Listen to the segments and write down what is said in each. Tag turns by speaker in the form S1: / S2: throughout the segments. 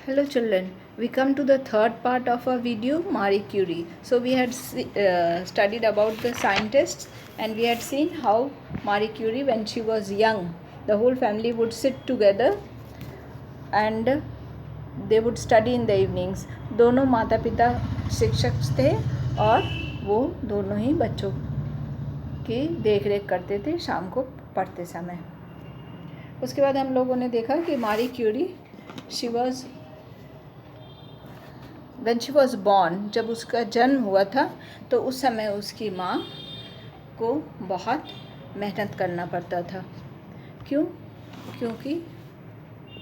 S1: Hello children, we come to the third part of our video, Marie Curie. So we had studied about the scientists, and we had seen how Marie Curie, when she was young, the whole family would sit together and they would study in the evenings. दोनों माता पिता शिक्षक थे और वो दोनों ही बच्चों की देख रेख करते थे शाम को पढ़ते समय. उसके बाद हम लोगों ने देखा कि मारी Curie when she was born, जब उसका जन्म हुआ था तो उस समय उसकी माँ को बहुत मेहनत करना पड़ता था. क्यों? क्योंकि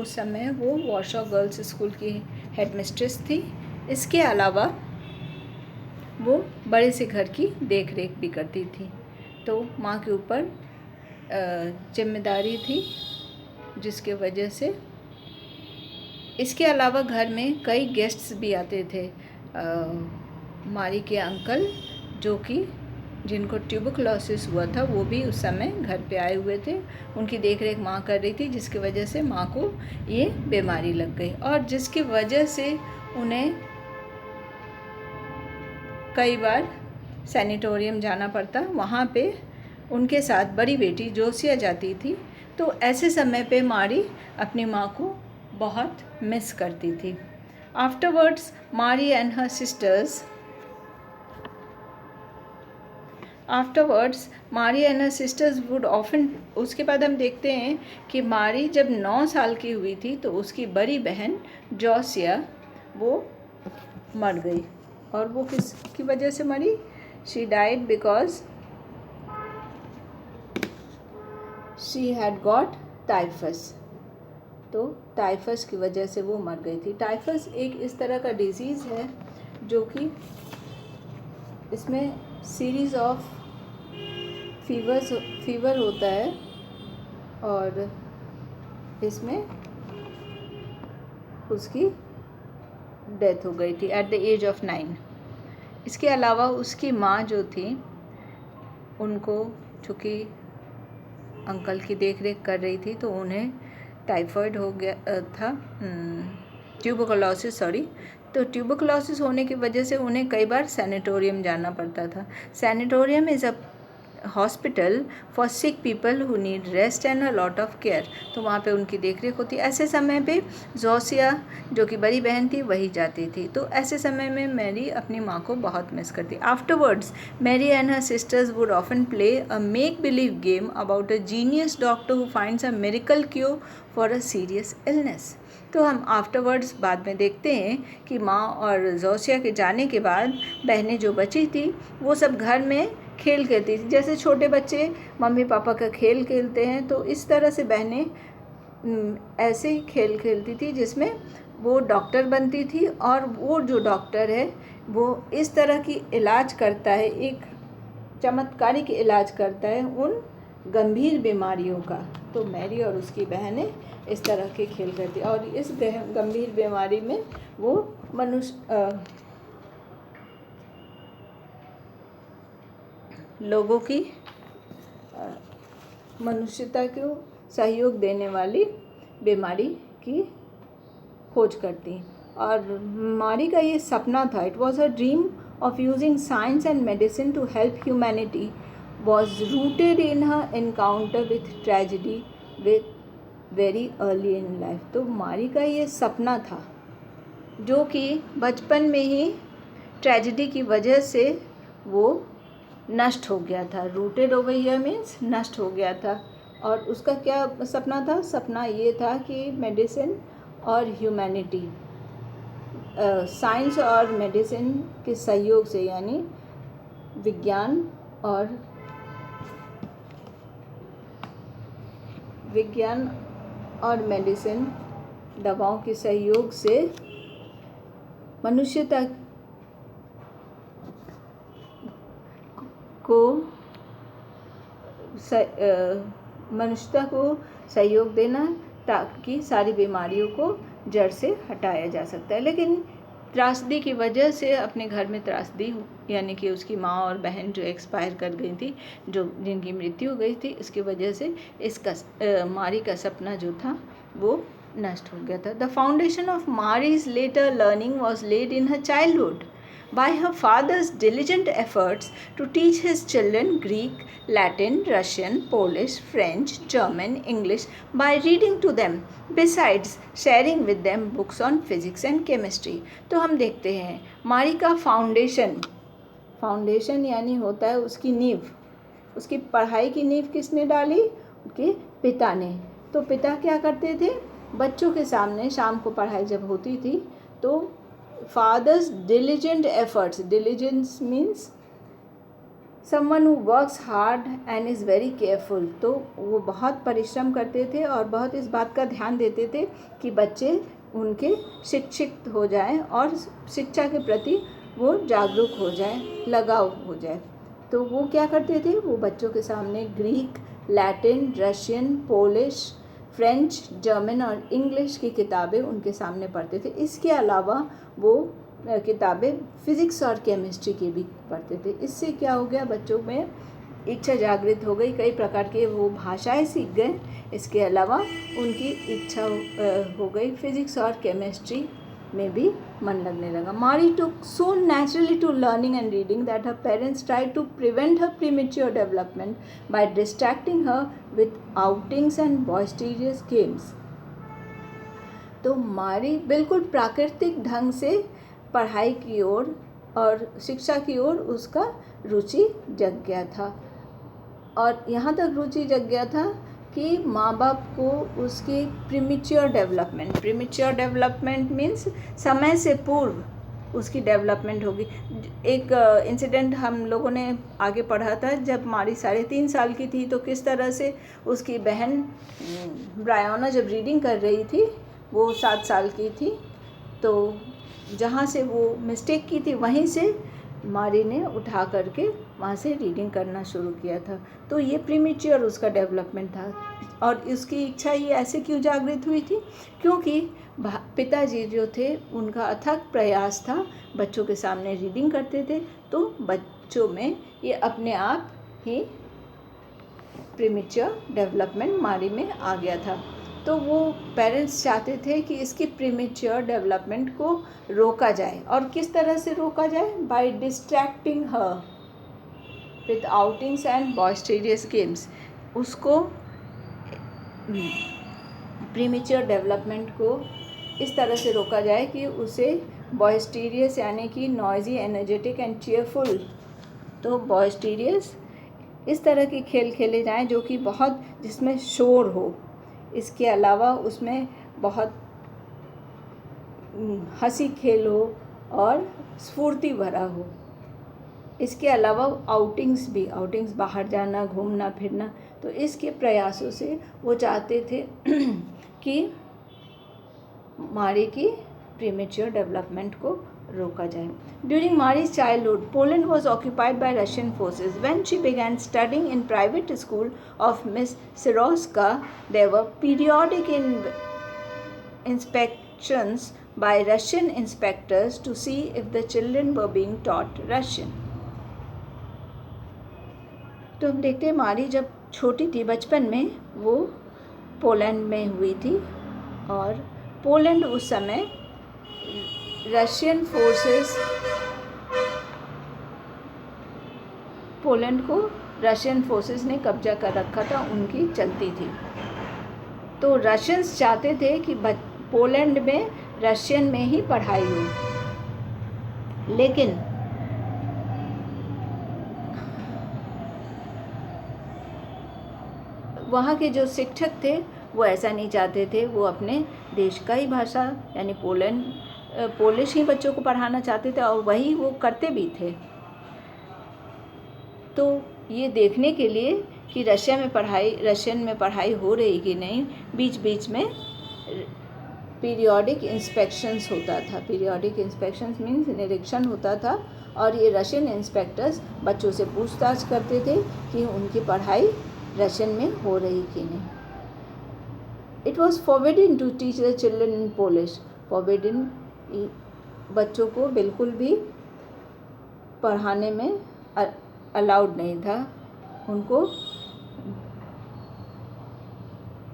S1: उस समय वो वॉर्शॉ गर्ल्स स्कूल की हेड मिस्ट्रेस थी. इसके अलावा वो बड़े से घर की देख रेख भी करती थी, तो माँ के ऊपर जिम्मेदारी थी, जिसके वजह से इसके अलावा घर में कई गेस्ट्स भी आते थे. मारी के अंकल, जो कि जिनको ट्यूबरकुलोसिस हुआ था, वो भी उस समय घर पे आए हुए थे. उनकी देख रेख माँ कर रही थी, जिसकी वजह से माँ को ये बीमारी लग गई और जिसकी वजह से उन्हें कई बार सैनिटोरियम जाना पड़ता. वहाँ पे उनके साथ बड़ी बेटी जोसिया जाती थी. तो ऐसे समय पे मारी अपनी माँ को बहुत मिस करती थी. आफ्टरवर्ड्स मारी and her sisters would often. उसके बाद हम देखते हैं कि मारी जब 9 साल की हुई थी तो उसकी बड़ी बहन जोसिया वो मर गई. और वो किसकी वजह से मरी? She died because she had got typhus. तो टाइफस की वजह से वो मर गई थी. टाइफस एक इस तरह का डिजीज़ है जो कि इसमें सीरीज़ ऑफ फीवर होता है और इसमें उसकी डेथ हो गई थी एट द एज ऑफ 9. इसके अलावा उसकी माँ जो थी, उनको चूँकि अंकल की देख रेख कर रही थी, तो उन्हें टाइफाइड हो गया था, ट्यूबरकुलोसिस तो ट्यूबरकुलोसिस होने की वजह से उन्हें कई बार सैनिटोरियम जाना पड़ता था. Sanatorium is a hospital for sick people who need rest and a lot of care. तो वहाँ पे उनकी देख रेख होती. ऐसे समय पे जोसिया, जो कि बड़ी बहन थी, वही जाती थी. तो ऐसे समय में मैरी अपनी माँ को बहुत मिस करती. Afterwards Mary and her sisters would often play a make believe game about a genius doctor who finds a miracle cure for a serious illness. तो हम आफ्टरवर्ड्स बाद में देखते हैं कि माँ और जोसिया के जाने के बाद बहनें जो बची थी वो सब घर में खेल खेलती थी. जैसे छोटे बच्चे मम्मी पापा का खेल खेलते हैं, तो इस तरह से बहनें ऐसे ही खेल खेलती थी जिसमें वो डॉक्टर बनती थी. और वो जो डॉक्टर है वो इस तरह की इलाज करता है, एक चमत्कारिक इलाज करता है उन गंभीर बीमारियों का. तो मैरी और उसकी बहनें इस तरह के खेल करती. और इस गंभीर बीमारी में वो लोगों की मनुष्यता को सहयोग देने वाली बीमारी की खोज करती. और मारी का ये सपना था. It was a dream of using science and medicine to help humanity was rooted in her encounter with tragedy with very early in life. तो मारी का ये सपना था जो कि बचपन में ही ट्रेजिडी की वजह से वो नष्ट हो गया था. रूटेड ओवर हियर मीन्स नष्ट हो गया था. और उसका क्या सपना था? सपना ये था कि मेडिसिन और ह्यूमैनिटी, साइंस और मेडिसिन के सहयोग से, यानी विज्ञान और मेडिसिन, दवाओं के सहयोग से मनुष्यता को सहयोग देना, ताकि सारी बीमारियों को जड़ से हटाया जा सकता है. लेकिन त्रासदी की वजह से अपने घर में त्रासदी, यानी कि उसकी माँ और बहन जो एक्सपायर कर गई थी, जिनकी मृत्यु हो गई थी, इसकी वजह से इसका मारी का सपना जो था वो नष्ट हो गया था। The foundation of Marie's later learning was laid in her childhood by her father's diligent efforts to teach his children Greek, Latin, Russian, Polish, French, German, English by reading to them, besides sharing with them books on physics and chemistry. तो हम देखते हैं मारी का foundation यानी होता है उसकी नींव, उसकी पढ़ाई की नींव किसने डाली? उनके पिता ने। तो पिता क्या करते थे? बच्चों के सामने शाम को पढ़ाई जब होती थी तो father's diligent efforts, diligence means someone who works hard and is very careful, तो वो बहुत परिश्रम करते थे और बहुत इस बात का ध्यान देते थे कि बच्चे उनके शिक्षित हो जाएं और शिक्षा के प्रति वो जागरूक हो जाए, लगाव हो जाए। तो वो क्या करते थे? वो बच्चों के सामने Greek, Latin, Russian, Polish, French, German और इंग्लिश की किताबें उनके सामने पढ़ते थे। इसके अलावा वो किताबें फिज़िक्स और केमिस्ट्री की भी पढ़ते थे। इससे क्या हो गया? बच्चों में इच्छा जागृत हो गई, कई प्रकार के वो भाषाएं सीख गए। इसके अलावा उनकी इच्छा हो गई फिज़िक्स और केमिस्ट्री में भी मन लगने लगा। मारी took so naturally to learning and reading that her parents tried to prevent her premature development by distracting her with outings and boisterous games. तो मारी बिल्कुल प्राकृतिक ढंग से पढ़ाई की ओर और शिक्षा की ओर उसका रुचि जग गया था, और यहाँ तक रुचि जग गया था कि माँ बाप को उसकी प्रीमेच्योर डेवलपमेंट मीन्स समय से पूर्व उसकी डेवलपमेंट होगी। एक इंसिडेंट हम लोगों ने आगे पढ़ा था, जब मारी 3.5 साल की थी तो किस तरह से उसकी बहन ब्रायोना जब रीडिंग कर रही थी, वो 7 साल की थी, तो जहाँ से वो मिस्टेक की थी वहीं से मारी ने उठा करके वहाँ से रीडिंग करना शुरू किया था। तो ये प्रीमेच्योर उसका डेवलपमेंट था। और उसकी इच्छा ये ऐसे क्यों जागृत हुई थी? क्योंकि पिताजी जो थे उनका अथक प्रयास था, बच्चों के सामने रीडिंग करते थे, तो बच्चों में ये अपने आप ही प्रीमेच्योर डेवलपमेंट मारी में आ गया था। तो वो पेरेंट्स चाहते थे कि इसकी प्रीमेच्योर डेवलपमेंट को रोका जाए। और किस तरह से रोका जाए? By distracting her with outings and boisterous games. उसको प्रीमेच्योर डेवलपमेंट को इस तरह से रोका जाए कि उसे बॉइस्टेरियस यानी कि नॉइजी, एनर्जेटिक एंड चीयरफुल, तो बॉइस्टेरियस इस तरह के खेल खेले जाएं जो कि बहुत, जिसमें शोर हो, इसके अलावा उसमें बहुत हंसी खेल हो और स्फूर्ति भरा हो। इसके अलावा आउटिंग्स बाहर जाना, घूमना फिरना, तो इसके प्रयासों से वो चाहते थे कि मारी की प्रीमेच्योर डेवलपमेंट को रोका जाए। During Marie's childhood, Poland was occupied by Russian forces. When she began studying in private school of Miss Siroska, there were periodic inspections by Russian inspectors to see if the children were being taught Russian. तो हम देखते हैं मारी जब छोटी थी, बचपन में, वो पोलैंड में हुई थी, और पोलैंड उस समय पोलैंड को रशियन फोर्सेस ने कब्जा कर रखा था, उनकी चलती थी। तो रशियंस चाहते थे कि पोलैंड में रशियन में ही पढ़ाई हो, लेकिन वहाँ के जो शिक्षक थे वो ऐसा नहीं चाहते थे। वो अपने देश का ही भाषा यानी पोलिश ही बच्चों को पढ़ाना चाहते थे, और वही वो करते भी थे। तो ये देखने के लिए कि रशियन में पढ़ाई हो रही कि नहीं, बीच बीच में पीरियोडिक इंस्पेक्शंस होता था। पीरियोडिक इंस्पेक्शंस मीन्स निरीक्षण होता था, और ये रशियन इंस्पेक्टर्स बच्चों से पूछताछ करते थे कि उनकी पढ़ाई रशियन में हो रही कि नहीं। It was forbidden to teach the children in Polish. Forbidden, बच्चों को बिल्कुल भी पढ़ाने में अलाउड नहीं था, उनको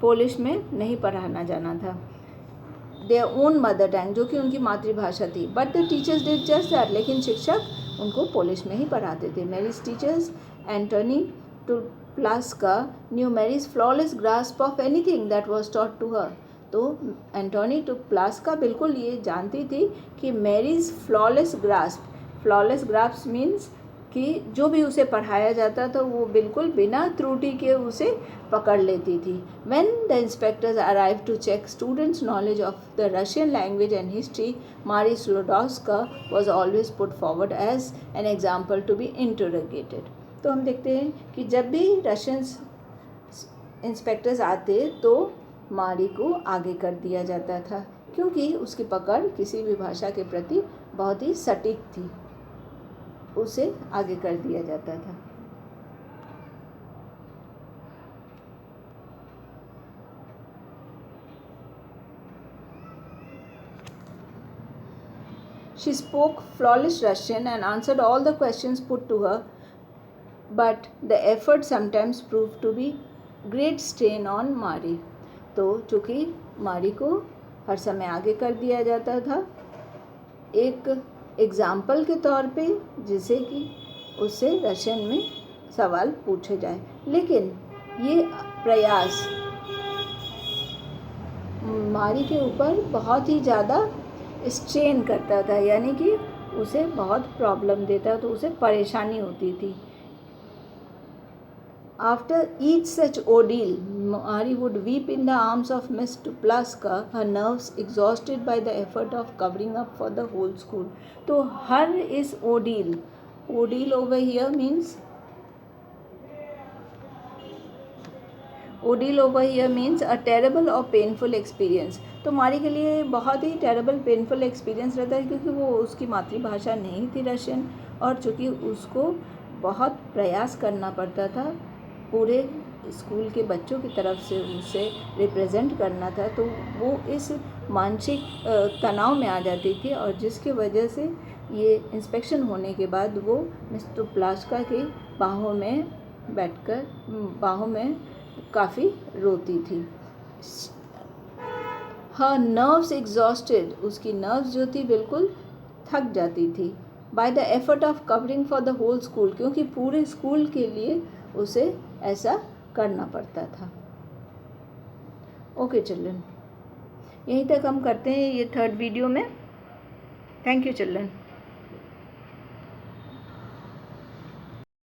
S1: पोलिश में नहीं पढ़ाना जाना था। देयर ओन मदर टंग, जो कि उनकी मातृभाषा थी. But the teachers did just that, लेकिन शिक्षक उनको पोलिश में ही पढ़ाते थे. Marie's teachers Antonina Tupalska knew Marie's flawless grasp of anything that was taught to her. तो एंटोनी टुप्लास्का बिल्कुल ये जानती थी कि मेरीज फ्लॉलेस ग्रास्प मीन्स कि जो भी उसे पढ़ाया जाता था वो बिल्कुल बिना त्रुटि के उसे पकड़ लेती थी. When the inspectors arrived to check students' knowledge of the Russian language and history, Marie Sklodowska was always put forward as an example to be interrogated. तो हम देखते हैं कि जब भी रशियन इंस्पेक्टर्स आते तो मारी को आगे कर दिया जाता था, क्योंकि उसकी पकड़ किसी भी भाषा के प्रति बहुत ही सटीक थी. उसे आगे कर दिया जाता था. She spoke flawless Russian and answered all the questions put to her, but the effort sometimes proved to be great strain on Marie. तो चूँकि मारी को हर समय आगे कर दिया जाता था एक एग्ज़ाम्पल के तौर पे, जिसे कि उससे रशियन में सवाल पूछे जाए, लेकिन ये प्रयास मारी के ऊपर बहुत ही ज़्यादा स्ट्रेन करता था, यानी कि उसे बहुत प्रॉब्लम देता, तो उसे परेशानी होती थी. After each such ordeal, Marie would weep in the arms of Miss Tuplaska, her nerves exhausted by the effort of covering up for the whole school. तो हर इस ordeal over here means a terrible or painful experience. तो मारी के लिए बहुत ही terrible painful experience रहता है, क्योंकि वो उसकी मातृभाषा नहीं थी रशियन, और चूँकि उसको बहुत प्रयास करना पड़ता था, पूरे स्कूल के बच्चों की तरफ से उसे रिप्रेजेंट करना था, तो वो इस मानसिक तनाव में आ जाती थी, और जिसकी वजह से ये इंस्पेक्शन होने के बाद वो मिस टुप्लास्का की बाहों में बैठकर बाहों में काफ़ी रोती थी. हर नर्व्स एग्जॉस्टेड, उसकी नर्व्स जो थी बिल्कुल थक जाती थी. By the effort of covering for the whole school, क्योंकि पूरे स्कूल के लिए उसे ऐसा करना पड़ता था. ओके चिल्ड्रन, यहीं तक हम करते हैं ये 3rd वीडियो में. Thank you children.